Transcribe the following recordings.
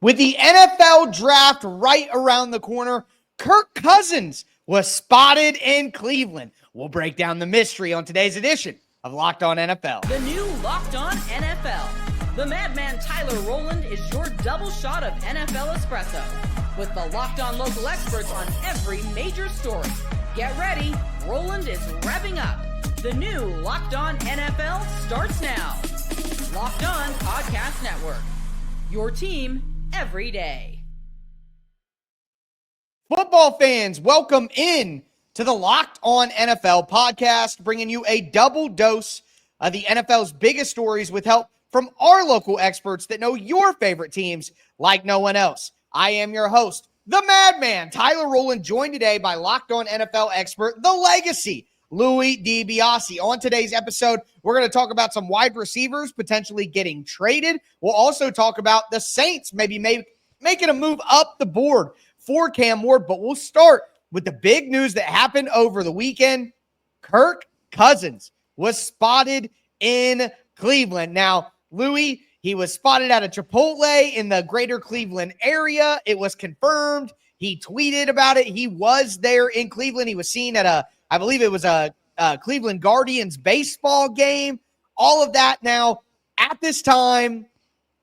With the NFL draft right around the corner, Kirk Cousins was spotted in Cleveland. We'll break down the mystery on today's edition of Locked On NFL. The new Locked On NFL. The madman Tyler Rowland is your double shot of NFL espresso with the Locked On local experts on every major story. Get ready, Rowland is revving up. The new Locked On NFL starts now. Locked On Podcast Network. Your team every day. Football fans, welcome in to the Locked On NFL podcast, bringing you a double dose of the NFL's biggest stories with help from our local experts that know your favorite teams like no one else. I am your host, the madman, Tyler Rowland, joined today by Locked On NFL expert, the legacy, Louis DiBiase. On today's episode, we're going to talk about some wide receivers potentially getting traded. We'll also talk about the Saints maybe making a move up the board for Cam Ward, but we'll start with the big news that happened over the weekend. Kirk Cousins was spotted in Cleveland. Now, Louis, he was spotted at a Chipotle in the greater Cleveland area. It was confirmed. He tweeted about it. He was there in Cleveland. He was seen at I believe it was a Cleveland Guardians baseball game. All of that. Now, at this time,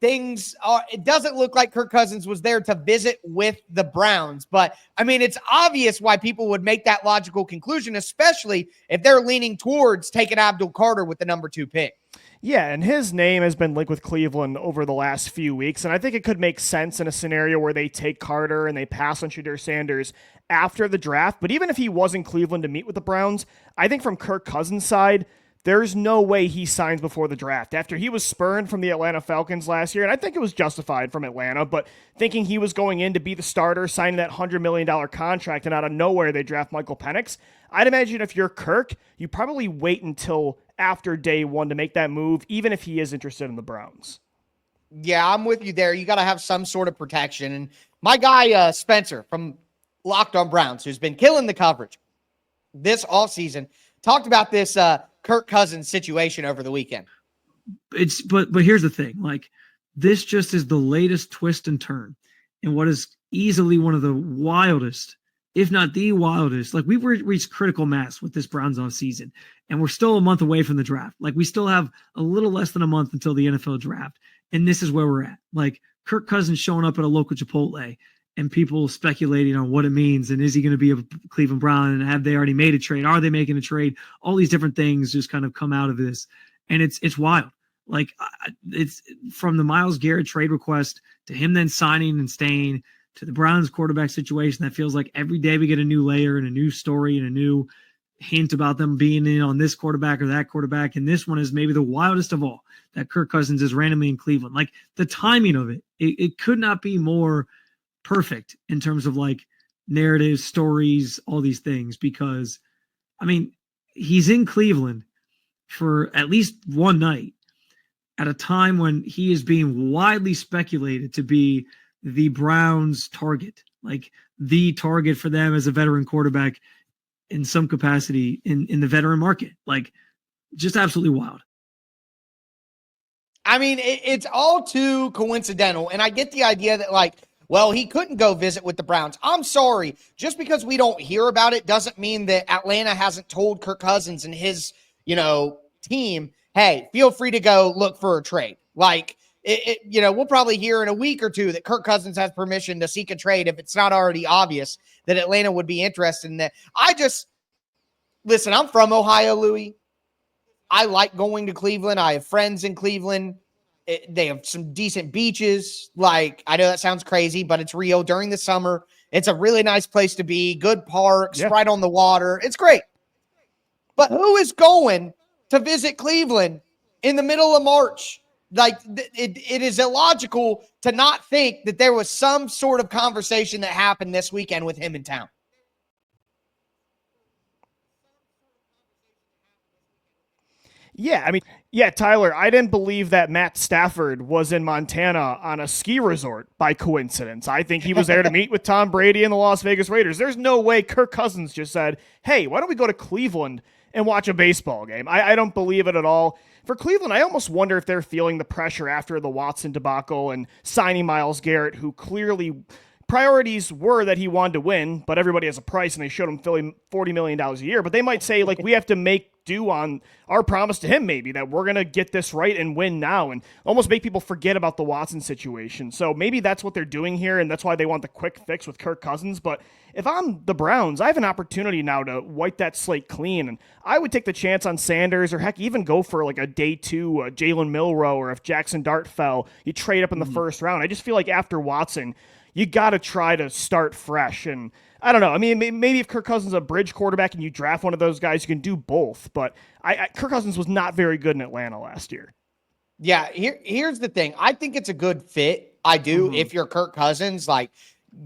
it doesn't look like Kirk Cousins was there to visit with the Browns. But, I mean, it's obvious why people would make that logical conclusion, especially if they're leaning towards taking Abdul Carter with the number 2 pick. Yeah, and his name has been linked with Cleveland over the last few weeks, and I think it could make sense in a scenario where they take Carter and they pass on Shedeur Sanders after the draft. But even if he was in Cleveland to meet with the Browns, I think from Kirk Cousins' side, there's no way he signs before the draft. After he was spurned from the Atlanta Falcons last year, and I think it was justified from Atlanta, but thinking he was going in to be the starter, signing that $100 million contract, and out of nowhere they draft Michael Penix, I'd imagine if you're Kirk, you probably wait until after day one to make that move, even if he is interested in the Browns. Yeah, I'm with you there. You got to have some sort of protection. And my guy, Spencer from Locked On Browns, who's been killing the coverage this offseason, talked about this Kirk Cousins situation over the weekend. But here's the thing, like, this just is the latest twist and turn in what is easily one of the wildest, if not the wildest. Like, we've reached critical mass with this Browns off season, and we're still a month away from the draft. Like, we still have a little less than a month until the NFL draft, and this is where we're at. Like, Kirk Cousins showing up at a local Chipotle and people speculating on what it means, and is he going to be a Cleveland Brown, and have they already made a trade? Are they making a trade? All these different things just kind of come out of this, and it's wild. Like, it's from the Myles Garrett trade request to him then signing and staying to the Browns quarterback situation. That feels like every day we get a new layer and a new story and a new hint about them being in on this quarterback or that quarterback. And this one is maybe the wildest of all, that Kirk Cousins is randomly in Cleveland. Like, the timing of it could not be more perfect in terms of like narrative, stories, all these things, because I mean, he's in Cleveland for at least one night at a time when he is being widely speculated to be the Browns' target, like the target for them as a veteran quarterback in some capacity in the veteran market. Like, just absolutely wild. I mean, it's all too coincidental. And I get the idea that, like, well, he couldn't go visit with the Browns. I'm sorry. Just because we don't hear about it doesn't mean that Atlanta hasn't told Kirk Cousins and his, team, hey, feel free to go look for a trade. Like, we'll probably hear in a week or two that Kirk Cousins has permission to seek a trade if it's not already obvious that Atlanta would be interested in that. Listen, I'm from Ohio, Louis. I like going to Cleveland. I have friends in Cleveland. They have some decent beaches. Like, I know that sounds crazy, but it's real. During the summer, it's a really nice place to be. Good parks, right on the water. It's great. But who is going to visit Cleveland in the middle of March? Like, it is illogical to not think that there was some sort of conversation that happened this weekend with him in town. Yeah, I mean, Tyler, I didn't believe that Matt Stafford was in Montana on a ski resort by coincidence. I think he was there to meet with Tom Brady and the Las Vegas Raiders. There's no way Kirk Cousins just said, hey, why don't we go to Cleveland and watch a baseball game. I don't believe it at all. For Cleveland, I almost wonder if they're feeling the pressure after the Watson debacle and signing Myles Garrett, who clearly priorities were that he wanted to win, but everybody has a price, and they showed him $40 million a year. But they might say, like, we have to make do on our promise to him, maybe, that we're going to get this right and win now, and almost make people forget about the Watson situation. So maybe that's what they're doing here, and that's why they want the quick fix with Kirk Cousins. But if I'm the Browns, I have an opportunity now to wipe that slate clean, and I would take the chance on Sanders, or heck, even go for like a day 2 Jalen Milroe, or if Jackson Dart fell, you trade up in the first round. I just feel like after Watson, you got to try to start fresh. And I don't know. I mean, maybe if Kirk Cousins is a bridge quarterback and you draft one of those guys, you can do both. But Kirk Cousins was not very good in Atlanta last year. Yeah, here's the thing. I think it's a good fit. I do. If you're Kirk Cousins, like,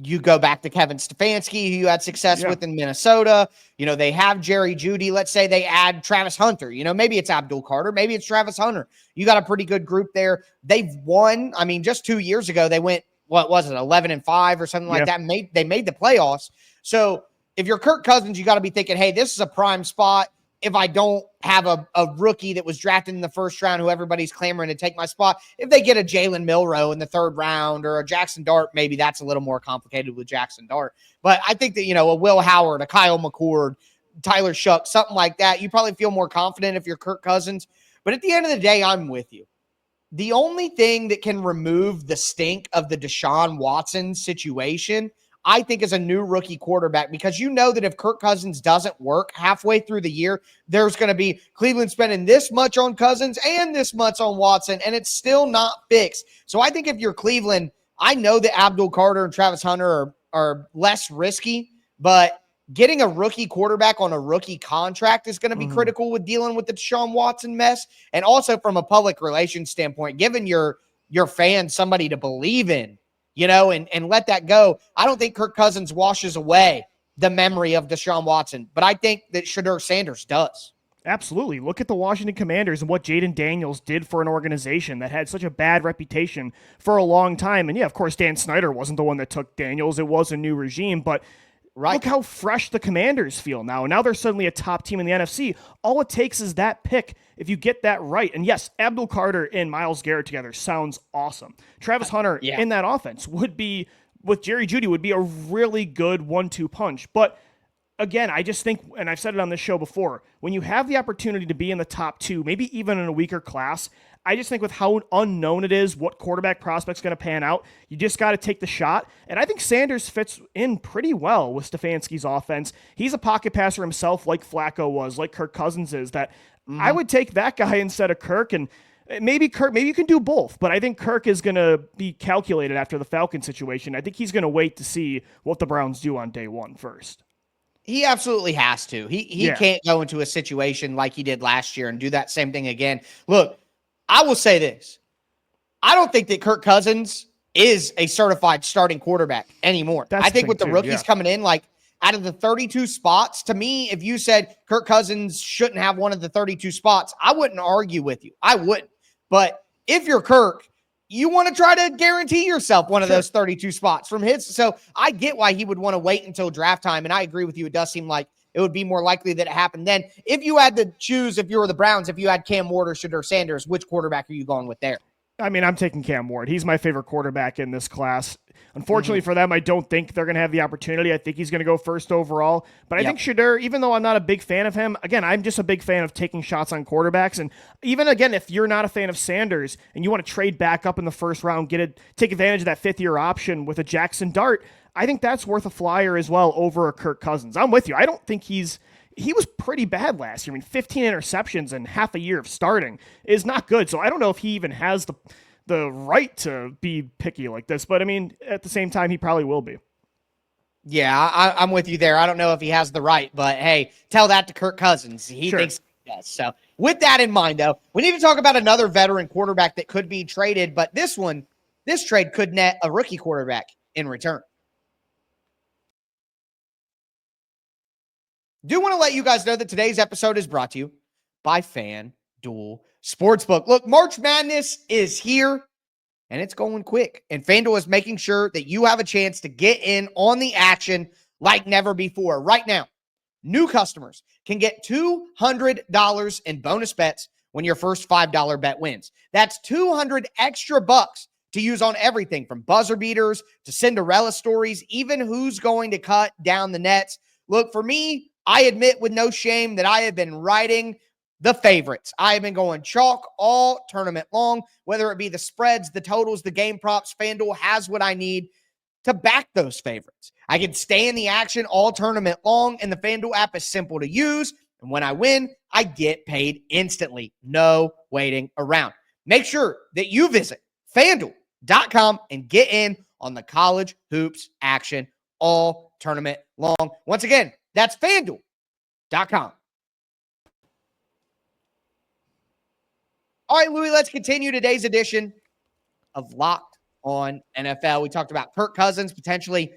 you go back to Kevin Stefanski, who you had success with in Minnesota. You know, they have Jerry Jeudy. Let's say they add Travis Hunter. You know, maybe it's Abdul Carter. Maybe it's Travis Hunter. You got a pretty good group there. They've won. I mean, just 2 years ago, they went, what was it, 11-5 or something like that. They made the playoffs. So if you're Kirk Cousins, you got to be thinking, hey, this is a prime spot. If I don't have a rookie that was drafted in the first round who everybody's clamoring to take my spot, if they get a Jalen Milroe in the 3rd round or a Jackson Dart, maybe that's a little more complicated with Jackson Dart. But I think that, you know, a Will Howard, a Kyle McCord, Tyler Shuck, something like that, you probably feel more confident if you're Kirk Cousins. But at the end of the day, I'm with you. The only thing that can remove the stink of the Deshaun Watson situation, I think, is a new rookie quarterback, because you know that if Kirk Cousins doesn't work halfway through the year, there's going to be Cleveland spending this much on Cousins and this much on Watson, and it's still not fixed. So I think if you're Cleveland, I know that Abdul Carter and Travis Hunter are less risky, but getting a rookie quarterback on a rookie contract is going to be critical with dealing with the Deshaun Watson mess. And also from a public relations standpoint, giving your fans somebody to believe in, you know, and let that go. I don't think Kirk Cousins washes away the memory of Deshaun Watson, but I think that Shedeur Sanders does. Absolutely. Look at the Washington Commanders and what Jaden Daniels did for an organization that had such a bad reputation for a long time. And yeah, of course, Dan Snyder wasn't the one that took Daniels. It was a new regime, but look how fresh the Commanders feel now. Now they're suddenly a top team in the NFC. All it takes is that pick if you get that right. And yes, Abdul Carter and Myles Garrett together sounds awesome. Travis Hunter in that offense would be, with Jerry Jeudy, would be a really good 1-2 punch. But again, I just think, and I've said it on this show before, when you have the opportunity to be in the top 2, maybe even in a weaker class, I just think with how unknown it is, what quarterback prospect's going to pan out, you just got to take the shot. And I think Sanders fits in pretty well with Stefanski's offense. He's a pocket passer himself, like Flacco was, like Kirk Cousins is, that I would take that guy instead of Kirk. And maybe you can do both, but I think Kirk is going to be calculated after the Falcons situation. I think he's going to wait to see what the Browns do on day 1 first. He absolutely has to. He can't go into a situation like he did last year and do that same thing again. Look, I will say this. I don't think that Kirk Cousins is a certified starting quarterback anymore. I think with the rookies coming in, like, out of the 32 spots, to me, if you said Kirk Cousins shouldn't have one of the 32 spots, I wouldn't argue with you. I wouldn't. But if you're Kirk, you want to try to guarantee yourself one of those 32 spots from his. So I get why he would want to wait until draft time. And I agree with you. It does seem like it would be more likely that it happened then. If you had to choose, if you were the Browns, if you had Cam Ward or Shedeur Sanders, which quarterback are you going with there? I mean, I'm taking Cam Ward. He's my favorite quarterback in this class. Unfortunately for them, I don't think they're going to have the opportunity. I think he's going to go first overall. But I think Shedeur, even though I'm not a big fan of him, again, I'm just a big fan of taking shots on quarterbacks. And even, again, if you're not a fan of Sanders and you want to trade back up in the first round, take advantage of that 5th-year option with a Jackson Dart, I think that's worth a flyer as well over a Kirk Cousins. I'm with you. I don't think he was pretty bad last year. I mean, 15 interceptions and half a year of starting is not good. So I don't know if he even has the right to be picky like this. But, I mean, at the same time, he probably will be. Yeah, I'm with you there. I don't know if he has the right, but, hey, tell that to Kirk Cousins. He thinks he does. So with that in mind, though, we need to talk about another veteran quarterback that could be traded. But this trade could net a rookie quarterback in return. Do want to let you guys know that today's episode is brought to you by FanDuel Sportsbook. Look, March Madness is here, and it's going quick. And FanDuel is making sure that you have a chance to get in on the action like never before. Right now, New customers can get $200 in bonus bets when your first $5 bet wins. That's 200 extra bucks to use on everything from buzzer beaters to Cinderella stories, even who's going to cut down the nets. Look, for me, I admit with no shame that I have been riding the favorites. I have been going chalk all tournament long, whether it be the spreads, the totals, the game props. FanDuel has what I need to back those favorites. I can stay in the action all tournament long, and the FanDuel app is simple to use. And when I win, I get paid instantly. No waiting around. Make sure that you visit FanDuel.com and get in on the college hoops action all tournament long. Once again, that's FanDuel.com. All right, Louis, let's continue today's edition of Locked on NFL. We talked about Kirk Cousins potentially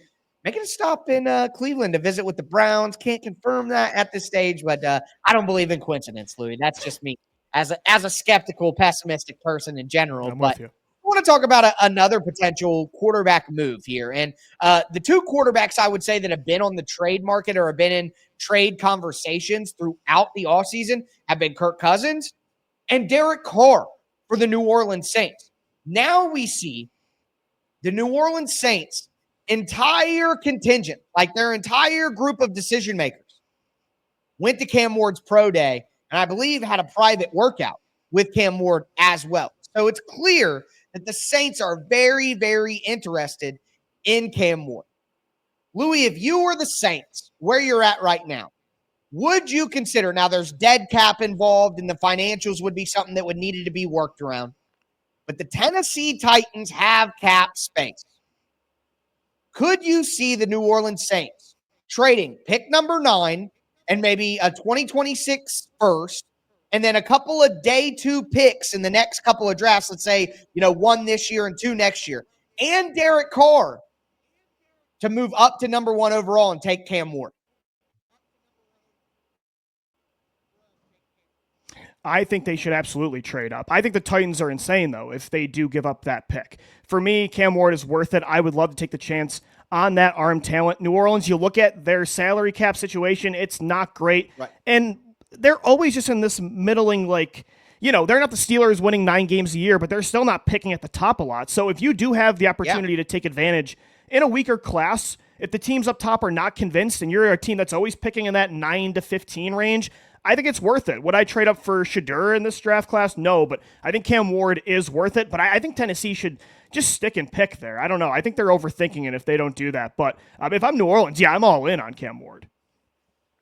making a stop in Cleveland to visit with the Browns. Can't confirm that at this stage, but I don't believe in coincidence, Louis. That's just me as a skeptical, pessimistic person in general. I'm but with you. I want to talk about another potential quarterback move here. And the two quarterbacks I would say that have been on the trade market or have been in trade conversations throughout the offseason have been Kirk Cousins and Derek Carr for the New Orleans Saints. Now we see the New Orleans Saints entire contingent, like their entire group of decision makers, went to Cam Ward's pro day, and I believe had a private workout with Cam Ward as well. So it's clear that the Saints are very, very interested in Cam Ward. Louis, if you were the Saints, where you're at right now, would you consider, now there's dead cap involved and the financials would be something that would need to be worked around, but the Tennessee Titans have cap space. Could you see the New Orleans Saints trading pick number 9 and maybe a 2026 first and then a couple of day 2 picks in the next couple of drafts, let's say, 1 this year and 2 next year, and Derek Carr to move up to number 1 overall and take Cam Ward? I think they should absolutely trade up. I think the Titans are insane, though, if they do give up that pick. For me, Cam Ward is worth it. I would love to take the chance on that arm talent. New Orleans, you look at their salary cap situation, it's not great. Right. And they're always just in this middling, they're not the Steelers winning 9 games a year, but they're still not picking at the top a lot. So if you do have the opportunity to take advantage in a weaker class, if the teams up top are not convinced and you're a team that's always picking in that 9 to 15 range, I think it's worth it. Would I trade up for Shedeur in this draft class? No, but I think Cam Ward is worth it. But I think Tennessee should just stick and pick there. I don't know. I think they're overthinking it if they don't do that. But if I'm New Orleans, I'm all in on Cam Ward.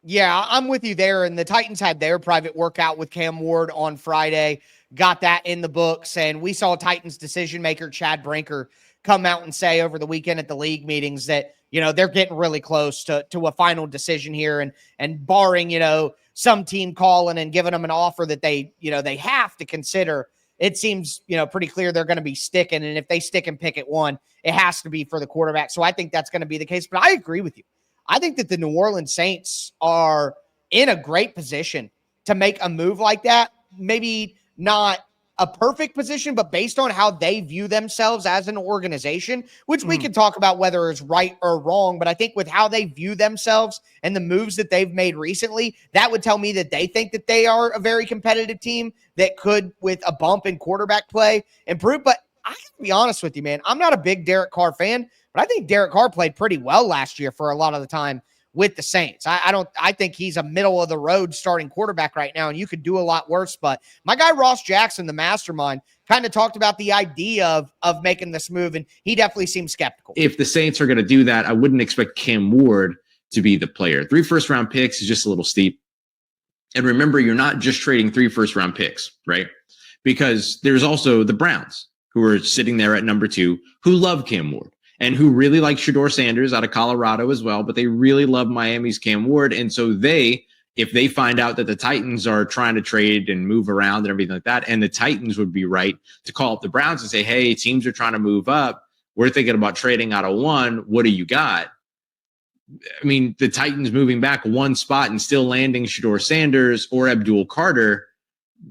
Yeah, I'm with you there. And the Titans had their private workout with Cam Ward on Friday, got that in the books. And we saw Titans decision maker Chad Brinker come out and say over the weekend at the league meetings that, they're getting really close to a final decision here. And barring, some team calling and giving them an offer that they have to consider, it seems, pretty clear they're going to be sticking. And if they stick and pick at 1, it has to be for the quarterback. So I think that's going to be the case. But I agree with you. I think that the New Orleans Saints are in a great position to make a move like that. Maybe not a perfect position, but based on how they view themselves as an organization, which we can talk about whether it's right or wrong, but I think with how they view themselves and the moves that they've made recently, that would tell me that they think that they are a very competitive team that could, with a bump in quarterback play, improve. But I have to be honest with you, man, I'm not a big Derek Carr fan, but I think Derek Carr played pretty well last year for a lot of the time with the Saints. I think he's a middle of the road starting quarterback right now, and you could do a lot worse. But my guy Ross Jackson, the mastermind, kind of talked about the idea of making this move, and he definitely seems skeptical. If the Saints are going to do that, I wouldn't expect Cam Ward to be the player. 3 first-round picks is just a little steep. And remember, you're not just trading 3 first-round picks, right? Because there's also the Browns, who are sitting there at number 2, who love Cam Ward, and who really like Shedeur Sanders out of Colorado as well, but they really love Miami's Cam Ward. And so if they find out that the Titans are trying to trade and move around and everything like that, and the Titans would be right to call up the Browns and say, hey, teams are trying to move up. We're thinking about trading out of 1. What do you got? I mean, the Titans moving back 1 spot and still landing Shedeur Sanders or Abdul Carter,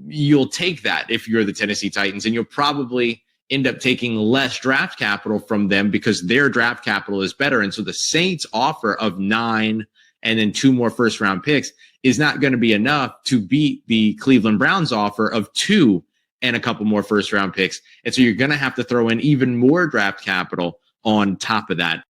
you'll take that if you're the Tennessee Titans, and you'll probably end up taking less draft capital from them because their draft capital is better. And so the Saints offer of 9 and then 2 more first round picks is not going to be enough to beat the Cleveland Browns offer of 2 and a couple more first round picks. And so you're going to have to throw in even more draft capital on top of that.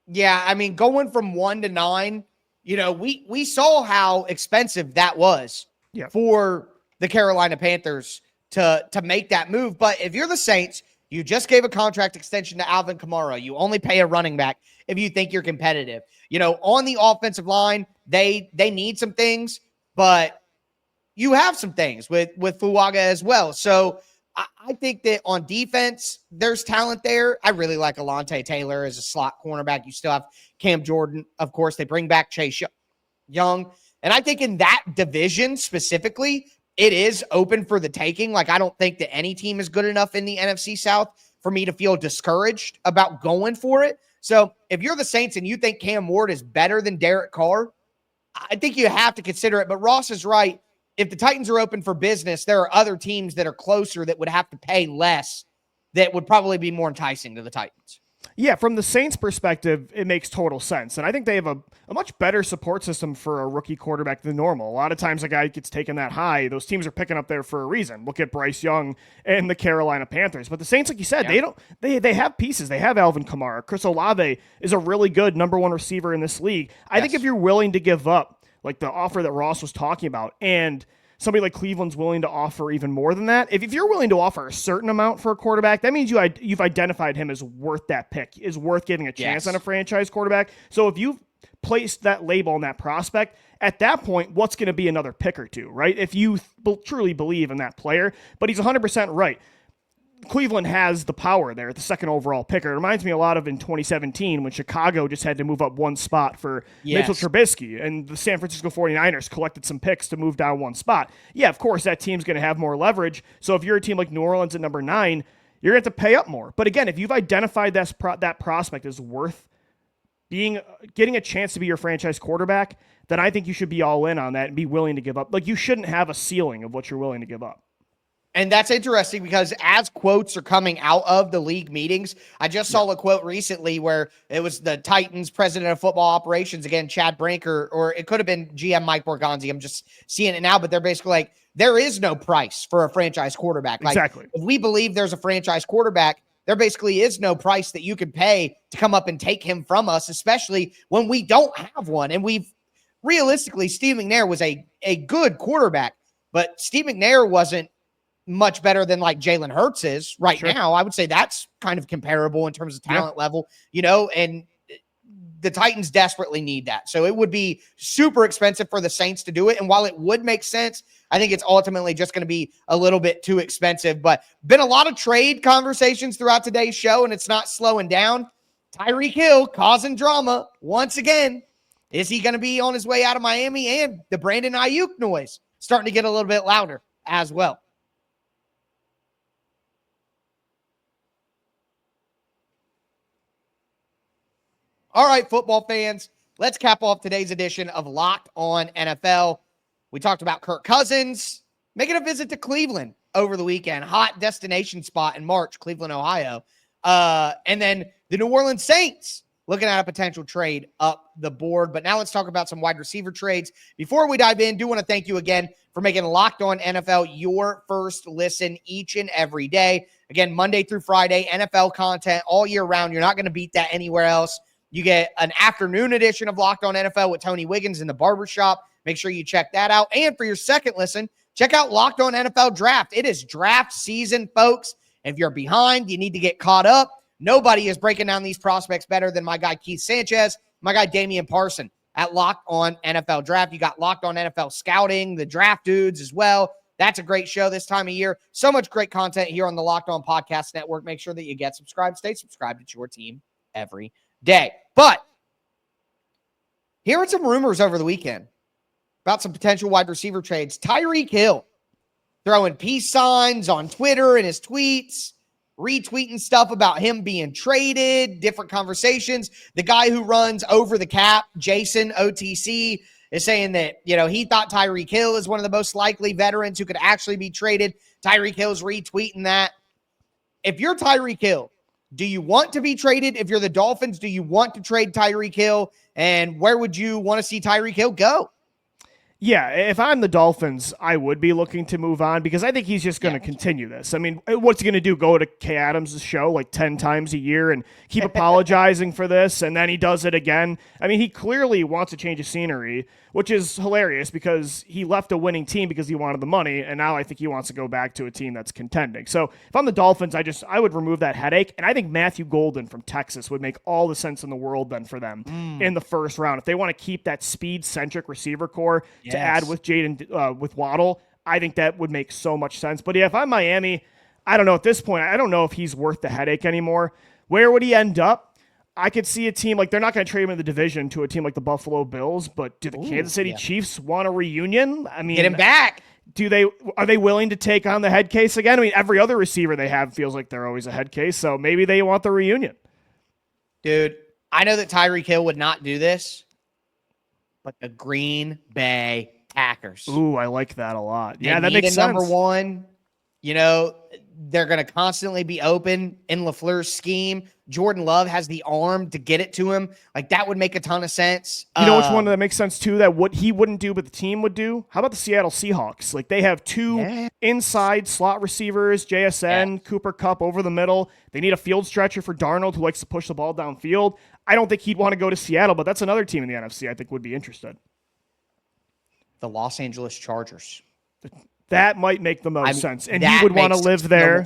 Yeah, I mean, going from 1 to 9, we saw how expensive that was for the Carolina Panthers to make that move. But if you're the Saints, you just gave a contract extension to Alvin Kamara. You only pay a running back if you think you're competitive. On the offensive line, they need some things, but you have some things with Fuaga as well. So I think that on defense, there's talent there. I really like Alontae Taylor as a slot cornerback. You still have Cam Jordan. Of course, they bring back Chase Young. And I think in that division specifically, it is open for the taking. Like, I don't think that any team is good enough in the NFC South for me to feel discouraged about going for it. So if you're the Saints and you think Cam Ward is better than Derek Carr, I think you have to consider it. But Ross is right. If the Titans are open for business, there are other teams that are closer that would have to pay less that would probably be more enticing to the Titans. Yeah, from the Saints' perspective, it makes total sense. And I think they have a much better support system for a rookie quarterback than normal. A lot of times a guy gets taken that high, those teams are picking up there for a reason. Look at Bryce Young and the Carolina Panthers. But the Saints, like you said, they have pieces. They have Alvin Kamara. Chris Olave is a really good number 1 receiver in this league. I think if you're willing to give up, like the offer that Ross was talking about, and somebody like Cleveland's willing to offer even more than that. If you're willing to offer a certain amount for a quarterback, that means you've identified him as worth that pick, is worth giving a chance on a franchise quarterback. So if you've placed that label on that prospect, at that point, what's going to be another pick or two, right? If you truly believe in that player. But he's 100% right. Cleveland has the power there, the second overall picker. It reminds me a lot of in 2017 when Chicago just had to move up 1 spot for Mitchell Trubisky, and the San Francisco 49ers collected some picks to move down 1 spot. Yeah, of course, that team's going to have more leverage. So if you're a team like New Orleans at number 9, you're going to have to pay up more. But again, if you've identified that prospect as worth getting a chance to be your franchise quarterback, then I think you should be all in on that and be willing to give up. Like, you shouldn't have a ceiling of what you're willing to give up. And that's interesting because as quotes are coming out of the league meetings, I just saw a quote recently where it was the Titans president of football operations, again, Chad Brinker, or it could have been GM Mike Borgonzi. I'm just seeing it now, but they're basically like, there is no price for a franchise quarterback. Like, exactly. If we believe there's a franchise quarterback, there basically is no price that you could pay to come up and take him from us, especially when we don't have one. And realistically, Steve McNair was a good quarterback, but Steve McNair wasn't much better than like Jalen Hurts is right now. I would say that's kind of comparable in terms of talent level, and the Titans desperately need that. So it would be super expensive for the Saints to do it. And while it would make sense, I think it's ultimately just going to be a little bit too expensive. But been a lot of trade conversations throughout today's show, and it's not slowing down. Tyreek Hill causing drama once again. Is he going to be on his way out of Miami? And the Brandon Aiyuk noise starting to get a little bit louder as well. All right, football fans, let's cap off today's edition of Locked On NFL. We talked about Kirk Cousins making a visit to Cleveland over the weekend. Hot destination spot in March, Cleveland, Ohio. And then the New Orleans Saints looking at a potential trade up the board. But now let's talk about some wide receiver trades. Before we dive in, do want to thank you again for making Locked On NFL your first listen each and every day. Again, Monday through Friday, NFL content all year round. You're not going to beat that anywhere else. You get an afternoon edition of Locked On NFL with Tony Wiggins in the barbershop. Make sure you check that out. And for your second listen, check out Locked On NFL Draft. It is draft season, folks. If you're behind, you need to get caught up. Nobody is breaking down these prospects better than my guy Keith Sanchez, my guy Damian Parson at Locked On NFL Draft. You got Locked On NFL Scouting, the draft dudes as well. That's a great show this time of year. So much great content here on the Locked On Podcast Network. Make sure that you get subscribed. Stay subscribed. It's your team every day. But hearing some rumors over the weekend about some potential wide receiver trades. Tyreek Hill throwing peace signs on Twitter and his tweets, retweeting stuff about him being traded, different conversations. The guy who runs Over the Cap, Jason OTC, is saying that, he thought Tyreek Hill is one of the most likely veterans who could actually be traded. Tyreek Hill's retweeting that. If you're Tyreek Hill, Do you want to be traded? If you're the Dolphins, do you want to trade Tyreek Hill? And where would you want to see Tyreek Hill go? Yeah, if I'm the Dolphins, I would be looking to move on because I think he's just going to continue this. I mean, what's he going to do? Go to Kay Adams' show like 10 times a year and keep apologizing for this, and then he does it again? I mean, he clearly wants to change of scenery, which is hilarious because he left a winning team because he wanted the money, and now I think he wants to go back to a team that's contending. So if I'm the Dolphins, I would remove that headache, and I think Matthew Golden from Texas would make all the sense in the world then for them in the first round. If they want to keep that speed-centric receiver core to add with Jaden, with Waddle, I think that would make so much sense. But yeah, if I'm Miami, I don't know at this point. I don't know if he's worth the headache anymore. Where would he end up? I could see a team like they're not going to trade him in the division to a team like the Buffalo Bills, but do the Kansas City Chiefs want a reunion? I mean, get him back. Are they willing to take on the head case again? I mean, every other receiver they have feels like they're always a head case, so maybe they want the reunion. Dude, I know that Tyreek Hill would not do this, but the Green Bay Packers. Ooh, I like that a lot. They Yeah, that need makes a sense. number one. You know, they're going to constantly be open in LaFleur's scheme. Jordan Love has the arm to get it to him. Like, that would make a ton of sense. You know which one that makes sense, too, that what he wouldn't do, but the team would do? How about the Seattle Seahawks? Like, they have two inside slot receivers, JSN, Cooper Kupp over the middle. They need a field stretcher for Darnold, who likes to push the ball downfield. I don't think he'd want to go to Seattle, but that's another team in the NFC I think would be interested. The Los Angeles Chargers. That might make the most sense. And he would want to live there.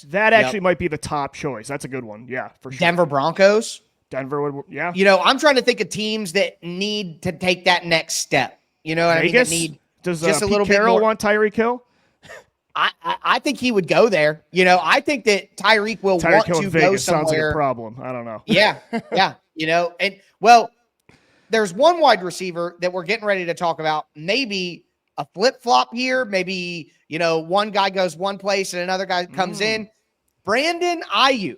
That actually might be the top choice. That's a good one. Yeah, for sure. Denver Broncos. Denver would, yeah. You know, I'm trying to think of teams that need to take that next step. You know what Vegas? I mean? That need Does just a Pete little Carroll bit more. want Tyreek Hill? I think he would go there. You know, I think that Tyreek will want Hill to in go Vegas somewhere. sounds like a problem. I don't know. Yeah. You know, and well, there's one wide receiver that we're getting ready to talk about. Maybe a flip-flop here. Maybe, you know, one guy goes one place and another guy comes in. Brandon Aiyuk.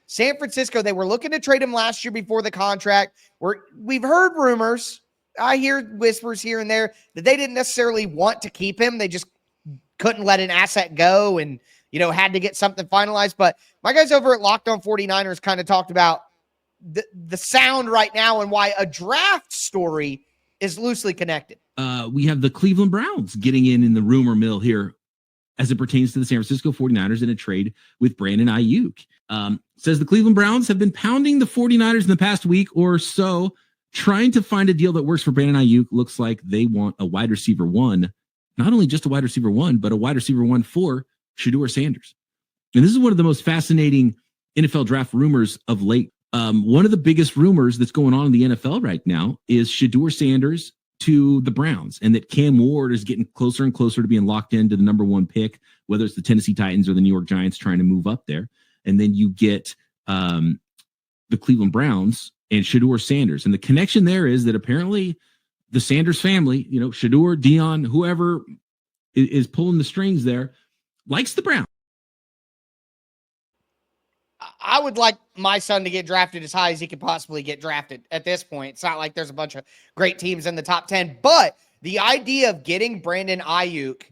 San Francisco, they were looking to trade him last year before the contract. We've heard rumors. I hear whispers here and there that they didn't necessarily want to keep him. They just couldn't let an asset go and, you know, had to get something finalized. But my guys over at Locked On 49ers kind of talked about the sound right now and why a draft story is loosely connected. We have the Cleveland Browns getting in the rumor mill here as it pertains to the San Francisco 49ers in a trade with Brandon Aiyuk. Says the Cleveland Browns have been pounding the 49ers in the past week or so, trying to find a deal that works for Brandon Aiyuk. Looks like they want a wide receiver one, not only just a wide receiver one, but a wide receiver one for Shedeur Sanders. And this is one of the most fascinating NFL draft rumors of late. One of the biggest rumors that's going on in the NFL right now is Shedeur Sanders to the Browns, and that Cam Ward is getting closer and closer to being locked into the number one pick, whether it's the Tennessee Titans or the New York Giants trying to move up there. And then you get the Cleveland Browns and Shedeur Sanders. And the connection there is that apparently the Sanders family, you know, Shedeur, Dion, whoever is pulling the strings there, likes the Browns. I would like my son to get drafted as high as he could possibly get drafted at this point. It's not like there's a bunch of great teams in the top 10, but the idea of getting Brandon Aiyuk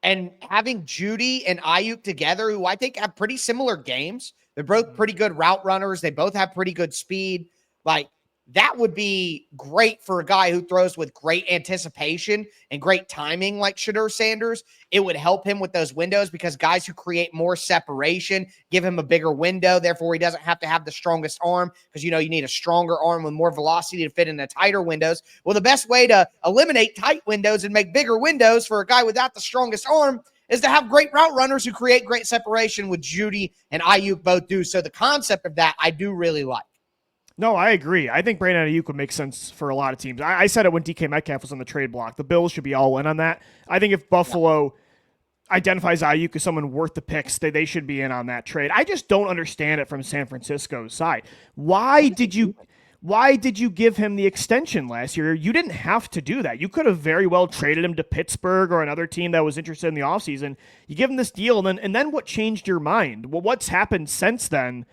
and having Judy and Aiyuk together, who I think have pretty similar games. They're both pretty good route runners. They both have pretty good speed. Like, that would be great for a guy who throws with great anticipation and great timing like Shedeur Sanders. It would help him with those windows because guys who create more separation give him a bigger window. Therefore, he doesn't have to have the strongest arm because, you know, you need a stronger arm with more velocity to fit in the tighter windows. Well, the best way to eliminate tight windows and make bigger windows for a guy without the strongest arm is to have great route runners who create great separation, with Judy and Aiyuk both do. So the concept of that I do really like. No, I agree. I think Brandon Aiyuk would make sense for a lot of teams. I said it when DK Metcalf was on the trade block. The Bills should be all in on that. I think if Buffalo identifies Aiyuk as someone worth the picks, they should be in on that trade. I just don't understand it from San Francisco's side. Why did you give him the extension last year? You didn't have to do that. You could have very well traded him to Pittsburgh or another team that was interested in the offseason. You give him this deal, and then what changed your mind? Well, what's happened since then?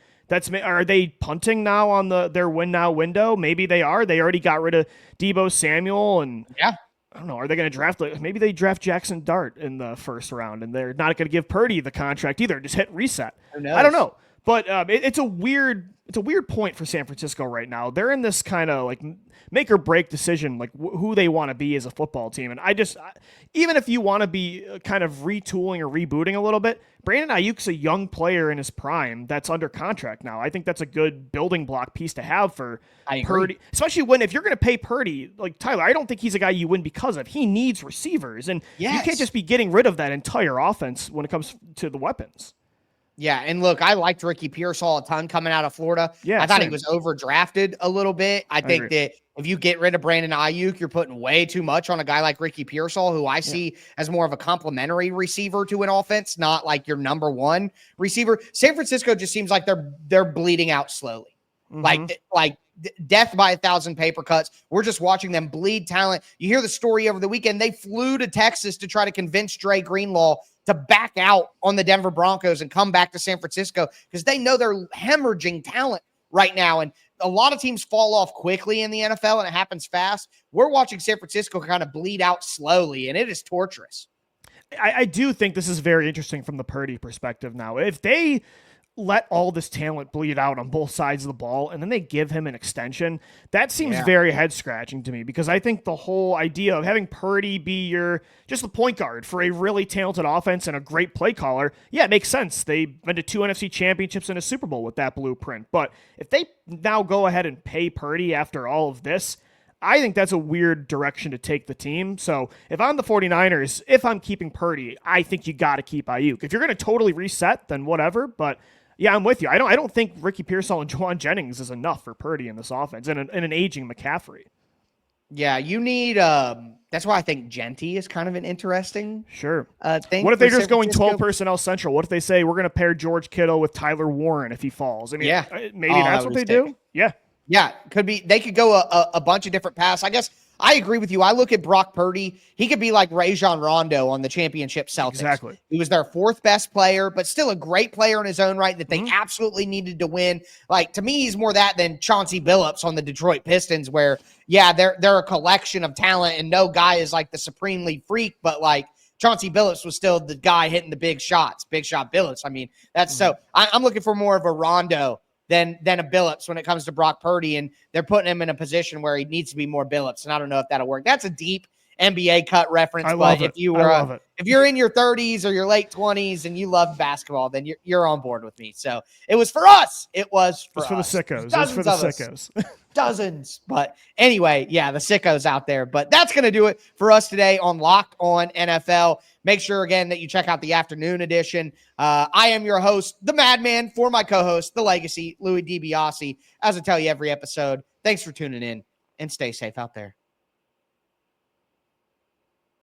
Are they punting now on their win now window? Maybe they are. They already got rid of Deebo Samuel, and I don't know. Are they going to draft? Maybe they draft Jackson Dart in the first round, and they're not going to give Purdy the contract either. Just hit reset. I don't know. But it's a weird point for San Francisco right now. They're in this kind of like make or break decision, like who they want to be as a football team. And even if you want to be kind of retooling or rebooting a little bit, Brandon Aiyuk's a young player in his prime that's under contract now. I think that's a good building block piece to have for Purdy, especially if you're going to pay Purdy, like Tyler, I don't think he's a guy you win because of. He needs receivers, and you can't just be getting rid of that entire offense when it comes to the weapons. Yeah, and look, I liked Ricky Pearsall a ton coming out of Florida. Yeah, I thought he was overdrafted a little bit. I think that if you get rid of Brandon Aiyuk, you're putting way too much on a guy like Ricky Pearsall, who I see as more of a complementary receiver to an offense, not like your number one receiver. San Francisco just seems like they're bleeding out slowly, like death by 1,000 paper cuts. We're just watching them bleed talent. You hear the story over the weekend. They flew to Texas to try to convince Dre Greenlaw to back out on the Denver Broncos and come back to San Francisco because they know they're hemorrhaging talent right now. And a lot of teams fall off quickly in the NFL, and it happens fast. We're watching San Francisco kind of bleed out slowly, and it is torturous. I do think this is very interesting from the Purdy perspective now. If they let all this talent bleed out on both sides of the ball, and then they give him an extension, that seems very head-scratching to me, because I think the whole idea of having Purdy be just the point guard for a really talented offense and a great play caller, it makes sense. They've been to 2 NFC championships and a Super Bowl with that blueprint. But if they now go ahead and pay Purdy after all of this, I think that's a weird direction to take the team. So if I'm the 49ers, if I'm keeping Purdy, I think you got to keep Aiyuk. If you're going to totally reset, then whatever, but yeah, I'm with you. I don't think Ricky Pearsall and Juwan Jennings is enough for Purdy in this offense and an aging McCaffrey. Yeah, you need that's why I think Genty is kind of an interesting thing. What if they're just going 12 personnel central? What if they say we're going to pair George Kittle with Tyler Warren if he falls? I mean, maybe that's what they do. Yeah, could be. They could go a bunch of different paths. I guess I agree with you. I look at Brock Purdy. He could be like Rajon Rondo on the championship Celtics. Exactly. He was their 4th best player, but still a great player in his own right that they absolutely needed to win. Like, to me, he's more that than Chauncey Billups on the Detroit Pistons, where, they're a collection of talent and no guy is like the supremely freak, but like Chauncey Billups was still the guy hitting the big shots, big shot Billups. I mean, that's so I'm looking for more of a Rondo than a Billups when it comes to Brock Purdy, and they're putting him in a position where he needs to be more Billups, and I don't know if that'll work. That's a deep NBA cut reference, but if you're in your 30s or your late 20s and you love basketball, then you're on board with me. So it was for us. It was for the sickos. It was for the sickos. Dozens. But anyway, the sickos out there. But that's going to do it for us today on Locked On NFL. Make sure, again, that you check out the afternoon edition. I am your host, the Madman, for my co-host, the Legacy, Louis DiBiase. As I tell you every episode, thanks for tuning in, and stay safe out there.